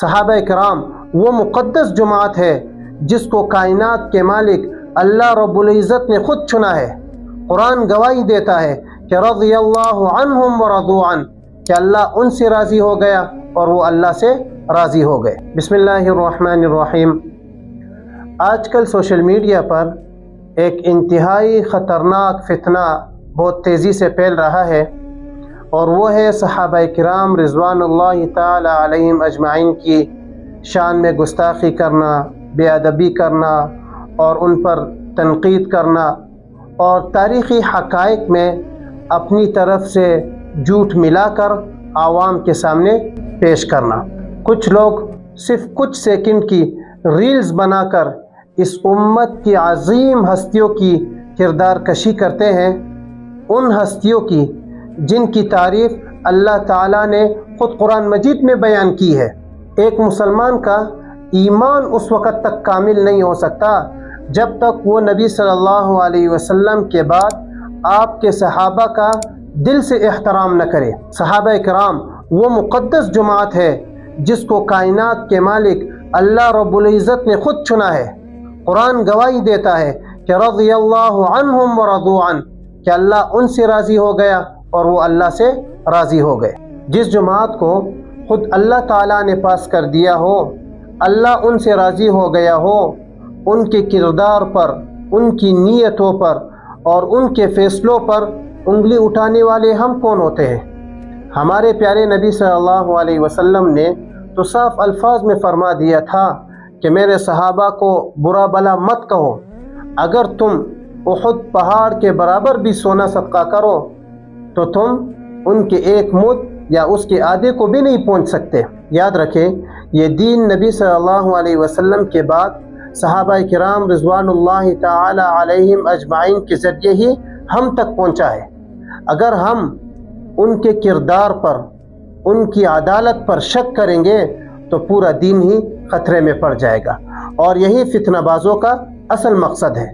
صحابہ کرام وہ مقدس جماعت ہے جس کو کائنات کے مالک اللہ رب العزت نے خود چنا ہے۔ قرآن گواہی دیتا ہے کہ رضی اللہ عنہم ورضوا عنہ، کہ اللہ ان سے راضی ہو گیا اور وہ اللہ سے راضی ہو گئے۔ بسم اللہ الرحمن الرحیم۔ آج کل سوشل میڈیا پر ایک انتہائی خطرناک فتنہ بہت تیزی سے پھیل رہا ہے، اور وہ ہے صحابہ کرام رضوان اللہ تعالی علیہم اجمعین کی شان میں گستاخی کرنا، بے ادبی کرنا اور ان پر تنقید کرنا، اور تاریخی حقائق میں اپنی طرف سے جھوٹ ملا کر عوام کے سامنے پیش کرنا۔ کچھ لوگ صرف کچھ سیکنڈ کی ریلز بنا کر اس امت کی عظیم ہستیوں کی کردار کشی کرتے ہیں، ان ہستیوں کی جن کی تعریف اللہ تعالیٰ نے خود قرآن مجید میں بیان کی ہے۔ ایک مسلمان کا ایمان اس وقت تک کامل نہیں ہو سکتا جب تک وہ نبی صلی اللہ علیہ وسلم کے بعد آپ کے صحابہ کا دل سے احترام نہ کرے۔ صحابہ کرام وہ مقدس جماعت ہے جس کو کائنات کے مالک اللہ رب العزت نے خود چنا ہے۔ قرآن گواہی دیتا ہے کہ رضی اللہ عنہم ورضوا عنہ، کہ اللہ ان سے راضی ہو گیا اور وہ اللہ سے راضی ہو گئے۔ جس جماعت کو خود اللہ تعالیٰ نے پاس کر دیا ہو، اللہ ان سے راضی ہو گیا ہو، ان کے کردار پر، ان کی نیتوں پر اور ان کے فیصلوں پر انگلی اٹھانے والے ہم کون ہوتے ہیں؟ ہمارے پیارے نبی صلی اللہ علیہ وسلم نے تو صاف الفاظ میں فرما دیا تھا کہ میرے صحابہ کو برا بلا مت کہو، اگر تم احد پہاڑ کے برابر بھی سونا صدقہ کرو تو تم ان کے ایک مد یا اس کے آدھے کو بھی نہیں پہنچ سکتے۔ یاد رکھیں، یہ دین نبی صلی اللہ علیہ وسلم کے بعد صحابہ کرام رضوان اللہ تعالی علیہم اجمعین کے ذریعے ہی ہم تک پہنچا ہے۔ اگر ہم ان کے کردار پر، ان کی عدالت پر شک کریں گے تو پورا دین ہی خطرے میں پڑ جائے گا، اور یہی فتنہ بازوں کا اصل مقصد ہے۔